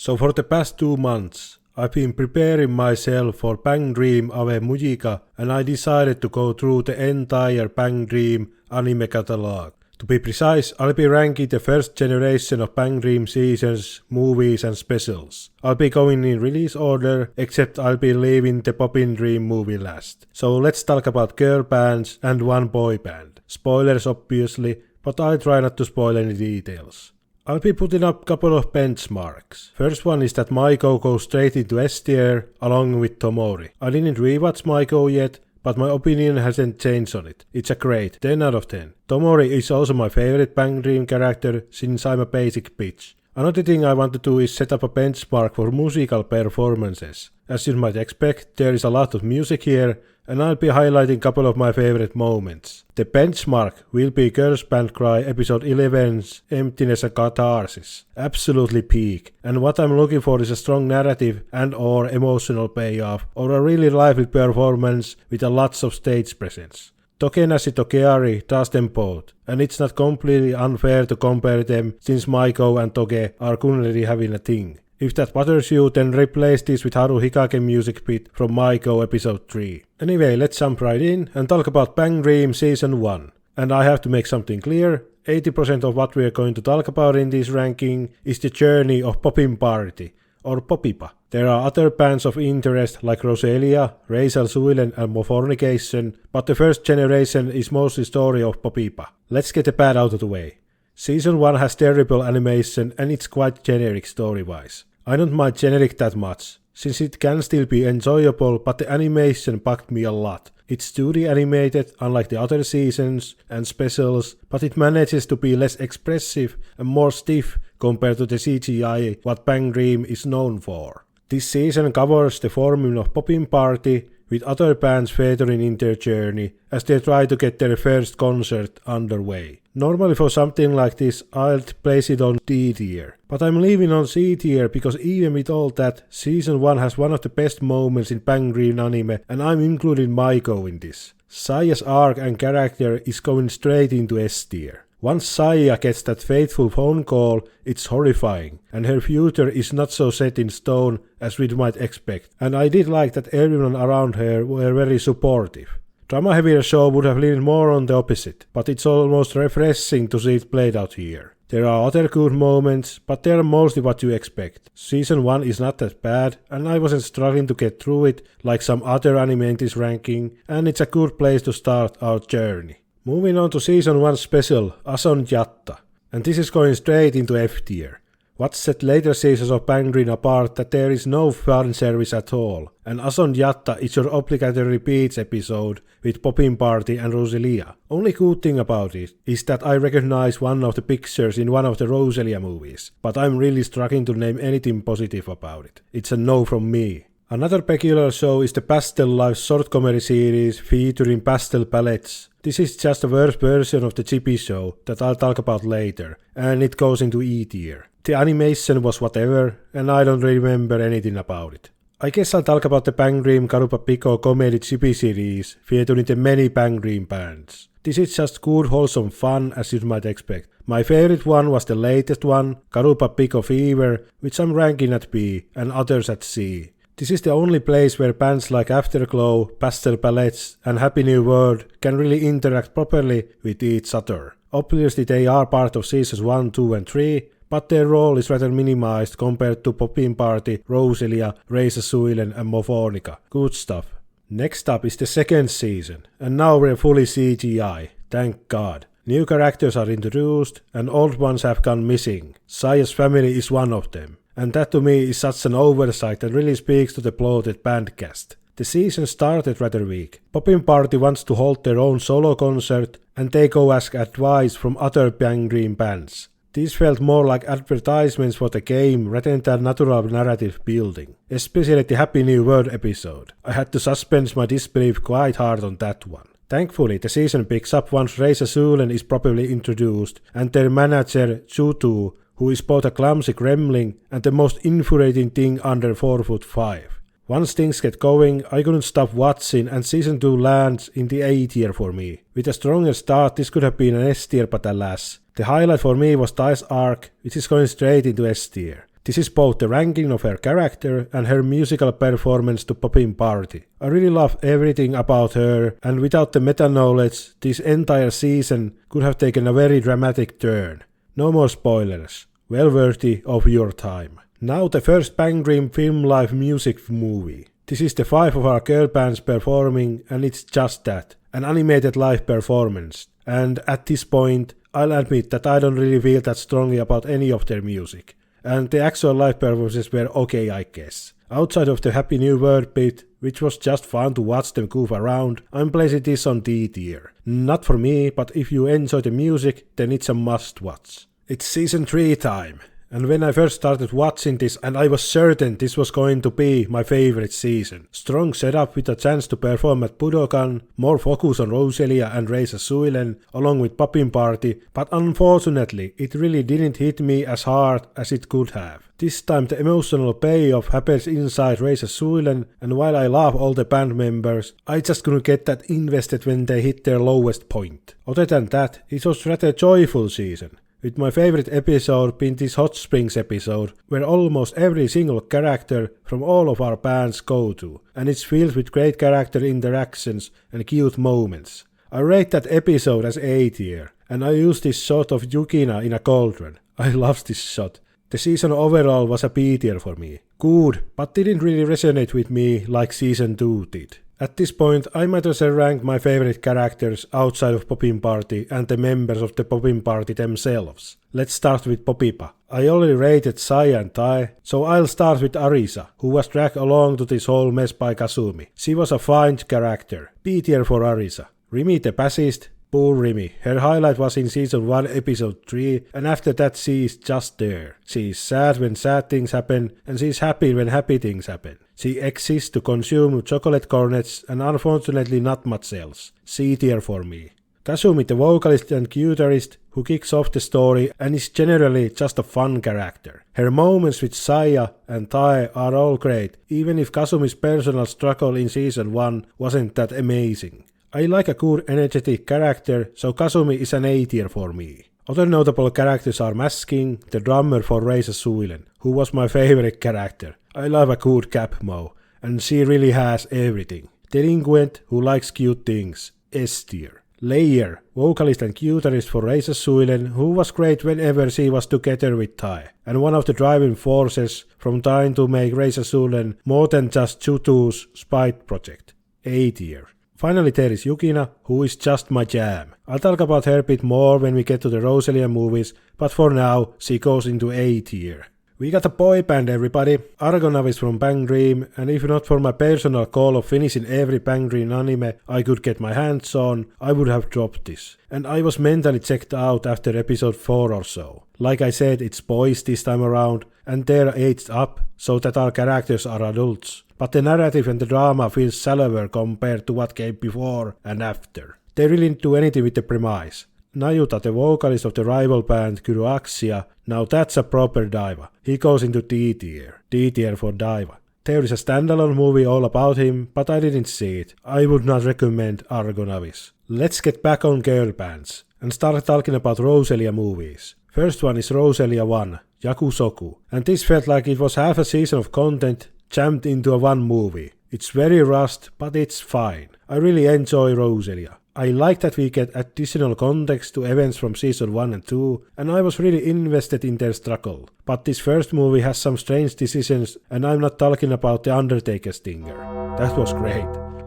So for the past 2 months, I've been preparing myself for Bang Dream Ave Mujica, and I decided to go through the entire Bang Dream anime catalogue. To be precise, I'll be ranking the first generation of Bang Dream seasons, movies and specials. I'll be going in release order, except I'll be leaving the Poppin Dream movie last. So let's talk about girl bands and one boy band. Spoilers obviously, but I'll try not to spoil any details. I'll be putting up a couple of benchmarks. First one is that Maiko goes straight into S tier along with Tomori. I didn't rewatch Maiko yet, but my opinion hasn't changed on it. It's a great 10 out of 10. Tomori is also my favorite Bang Dream character since I'm a basic bitch. Another thing I want to do is set up a benchmark for musical performances. As you might expect, there is a lot of music here, and I'll be highlighting a couple of my favorite moments. The benchmark will be Girls Band Cry episode 11's Emptiness and Catharsis. Absolutely peak, and what I'm looking for is a strong narrative and or emotional payoff, or a really lively performance with a lots of stage presence. Tokenashi Tokeari does them both, and it's not completely unfair to compare them since Maiko and Toge are currently having a thing. If that bothers you, then replace this with Haru Hikage music bit from Maiko episode 3. Anyway, let's jump right in and talk about Bang Dream season 1. And I have to make something clear, 80% of what we are going to talk about in this ranking is the journey of Poppin Party, or Poppipa. There are other bands of interest like Roselia, Reisal Suilen and Morfonication, but the first generation is mostly story of Poppipa. Let's get the bad out of the way. Season 1 has terrible animation and it's quite generic story-wise. I don't mind generic that much, since it can still be enjoyable, but the animation bugged me a lot. It's 2D animated, unlike the other seasons and specials, but it manages to be less expressive and more stiff compared to the CGI what Bang Dream is known for. This season covers the forming of Poppin Party, with other bands featuring in their journey as they try to get their first concert underway. Normally for something like this I'd place it on D tier, but I'm leaving on C tier because even with all that, season 1 has one of the best moments in Bang Dream anime, and I'm including Maiko in this. Saya's arc and character is going straight into S tier. Once Saya gets that fateful phone call, it's horrifying, and her future is not so set in stone as we might expect, and I did like that everyone around her were very supportive. Drama-heavier show would have leaned more on the opposite, but it's almost refreshing to see it played out here. There are other good moments, but they are mostly what you expect. Season 1 is not that bad, and I wasn't struggling to get through it like some other anime in this ranking, and it's a good place to start our journey. Moving on to Season 1 special, Asonjatta, and this is going straight into F tier. What set later seasons of Bang Dream apart that there is no fan service at all, and Asonjatta is your obligatory beach episode with Poppin Party and Roselia. Only good thing about it is that I recognize one of the pictures in one of the Roselia movies, but I'm really struggling to name anything positive about it. It's a no from me. Another peculiar show is the Pastel Life short comedy series featuring pastel palettes. This is just a worse version of the Chibi show that I'll talk about later, and it goes into E tier. The animation was whatever, and I don't remember anything about it. I guess I'll talk about the Bang Dream Garupa Pico comedy Chibi series featuring the many Bang Dream bands. This is just good wholesome fun as you might expect. My favorite one was the latest one, Garupa Pico Fever, which I'm ranking at B and others at C. This is the only place where bands like Afterglow, Pastel Palettes and Happy New World can really interact properly with each other. Obviously they are part of seasons 1, 2 and 3, but their role is rather minimized compared to Poppin Party, Roselia, Reisal Suilen and Morfonica. Good stuff. Next up is the second season, and now we're fully CGI, thank God. New characters are introduced and old ones have gone missing. Saya's family is one of them. And that to me is such an oversight that really speaks to the bloated band cast. The season started rather weak. Poppin Party wants to hold their own solo concert, and they go ask advice from other Bang Dream bands. These felt more like advertisements for the game rather than natural narrative building. Especially the Happy New World episode. I had to suspend my disbelief quite hard on that one. Thankfully, the season picks up once Reisal Suilen is properly introduced, and their manager, Chutu, who is both a clumsy gremlin and the most infuriating thing under 4'5". Once things get going, I couldn't stop watching, and season 2 lands in the A tier for me. With a stronger start, this could have been an S tier, but alas. The highlight for me was Tai's arc, which is going straight into S tier. This is both the ranking of her character and her musical performance to Poppin Party. I really love everything about her, and without the meta-knowledge, this entire season could have taken a very dramatic turn. No more spoilers. Well worthy of your time. Now the first bangdream film live music movie. This is the 5 of our girl bands performing, and it's just that. An animated live performance. And at this point, I'll admit that I don't really feel that strongly about any of their music. And the actual live performances were okay, I guess. Outside of the Happy New World bit, which was just fun to watch them goof around, I'm placing this on D tier. Not for me, but if you enjoy the music, then it's a must watch. It's season 3 time. And when I first started watching this, and I was certain this was going to be my favorite season. Strong setup with a chance to perform at Budokan, more focus on Roselia and Reisa Suilen, along with Poppin Party, but unfortunately it really didn't hit me as hard as it could have. This time the emotional payoff happens inside Reisa Suilen, and while I love all the band members, I just couldn't get that invested when they hit their lowest point. Other than that, it was rather a joyful season. With my favorite episode being this Hot Springs episode, where almost every single character from all of our bands go to, and it's filled with great character interactions and cute moments. I rate that episode as A tier, and I use this shot of Yukina in a cauldron. I love this shot. The season overall was a B tier for me. Good, but didn't really resonate with me like season 2 did. At this point, I might as well rank my favorite characters outside of Poppin Party and the members of the Poppin Party themselves. Let's start with Poppipa. I already rated Saya and Tai, so I'll start with Arisa, who was dragged along to this whole mess by Kasumi. She was a fine character. B tier for Arisa. Rimi the bassist. Poor Rimi. Her highlight was in season 1 episode 3, and after that she is just there. She is sad when sad things happen, and she is happy when happy things happen. She exists to consume chocolate cornets and unfortunately not much else. C tier for me. Kasumi the vocalist and guitarist who kicks off the story and is generally just a fun character. Her moments with Saya and Tai are all great, even if Kasumi's personal struggle in season 1 wasn't that amazing. I like a good energetic character, so Kasumi is an A tier for me. Other notable characters are Masking, the drummer for Reisa Suilen, who was my favorite character. I love a good Capmo, and she really has everything. Delinquent, who likes cute things, S tier. Layer, vocalist and guitarist for Reisa Suilen, who was great whenever she was together with Tai, and one of the driving forces from trying to make Reisa Suilen more than just Chutu's spite project. A tier. Finally there is Yukina, who is just my jam. I'll talk about her a bit more when we get to the Roselia movies, but for now she goes into A tier. We got a boy band everybody, Argonavis from bangdream, and if not for my personal goal of finishing every bangdream anime I could get my hands on, I would have dropped this. And I was mentally checked out after episode 4 or so. Like I said, it's boys this time around, and they're aged up, so that our characters are adults. But the narrative and the drama feels shallower compared to what came before and after. They really didn't do anything with the premise. Nayuta, the vocalist of the rival band Kuroaxia, now that's a proper diva. He goes into D tier. D tier for diva. There is a standalone movie all about him, but I didn't see it. I would not recommend Argonavis. Let's get back on girl bands and start talking about Roselia movies. First one is Roselia 1, Yakusoku, and this felt like it was half a season of content jammed into a one movie. It's very rushed, but it's fine. I really enjoy Roselia. I like that we get additional context to events from season 1 and 2, and I was really invested in their struggle. But this first movie has some strange decisions, and I'm not talking about the Undertaker stinger. That was great.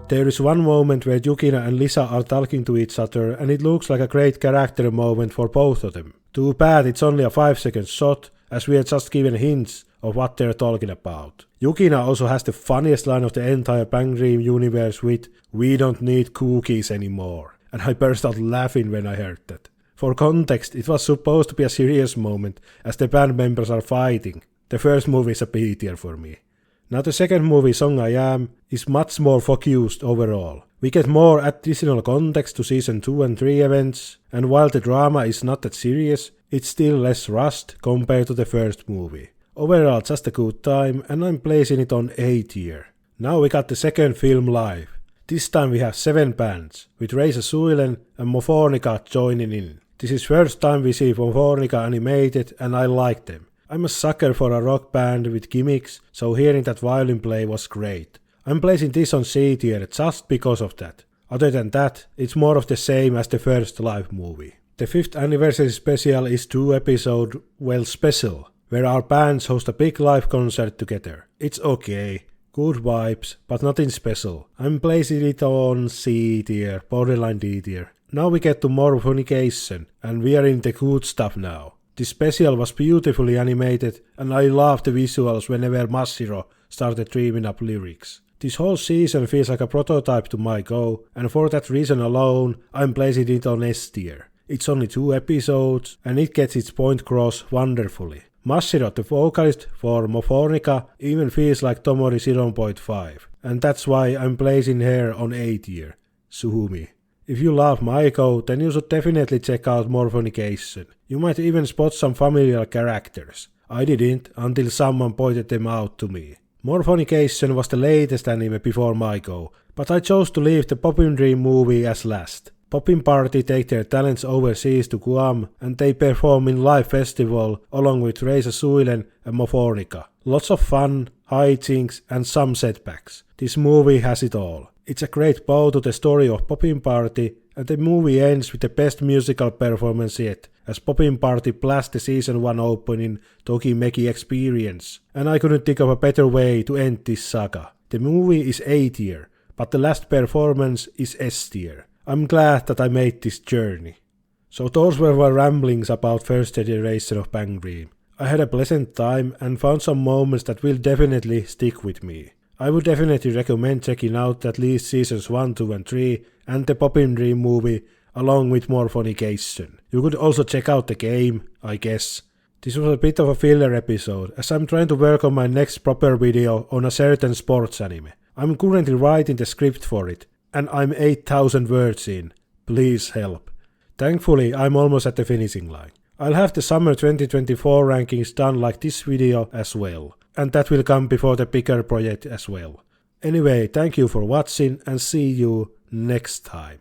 There is one moment where Yukina and Lisa are talking to each other, and it looks like a great character moment for both of them. Too bad it's only a 5-second shot, as we are just given hints of what they're talking about. Yukina also has the funniest line of the entire bangdream universe with "We don't need cookies anymore," and I burst out laughing when I heard that. For context, it was supposed to be a serious moment as the band members are fighting. The first movie is a B tier for me. Now the second movie, Song I Am, is much more focused overall. We get more additional context to season 2 and 3 events, and while the drama is not that serious, it's still less rushed compared to the first movie. Overall just a good time, and I'm placing it on A tier. Now we got the second film live. This time we have 7 bands, with Reisa Suilen and Morfonication joining in. This is first time we see Morfonication animated, and I like them. I'm a sucker for a rock band with gimmicks, so hearing that violin play was great. I'm placing this on C tier just because of that. Other than that, it's more of the same as the first live movie. The 5th anniversary special is 2-episode special, where our bands host a big live concert together. It's okay, good vibes, but nothing special. I'm placing it on C tier, borderline D tier. Now we get to Morfonication, and we are in the good stuff now. This special was beautifully animated, and I love the visuals whenever Mashiro started dreaming up lyrics. This whole season feels like a prototype to my go, and for that reason alone, I'm placing it on S tier. It's only 2 episodes, and it gets its point across wonderfully. Mashiro, the vocalist for Morfonica, even feels like Tomori 0.5, and that's why I'm placing her on A tier. Sumi. If you love Maiko, then you should definitely check out Morfonication. You might even spot some familiar characters. I didn't, until someone pointed them out to me. Morfonication was the latest anime before Maiko, but I chose to leave the Poppin Dream movie as last. Poppin Party take their talents overseas to Guam, and they perform in live festival along with Reisa Suilen and Morfonica. Lots of fun, hijinks and some setbacks. This movie has it all. It's a great bow to the story of Poppin Party, and the movie ends with the best musical performance yet, as Poppin Party blasts the season 1 opening Tokimeki Experience, and I couldn't think of a better way to end this saga. The movie is A tier, but the last performance is S tier. I'm glad that I made this journey. So those were my ramblings about first iteration of bangdream. I had a pleasant time and found some moments that will definitely stick with me. I would definitely recommend checking out at least seasons 1, 2 and 3 and the Poppin Dream movie along with Morfonication. You could also check out the game, I guess. This was a bit of a filler episode as I'm trying to work on my next proper video on a certain sports anime. I'm currently writing the script for it, and I'm 8,000 words in. Please help. Thankfully, I'm almost at the finishing line. I'll have the summer 2024 rankings done like this video as well, and that will come before the bigger project as well. Anyway, thank you for watching and see you next time.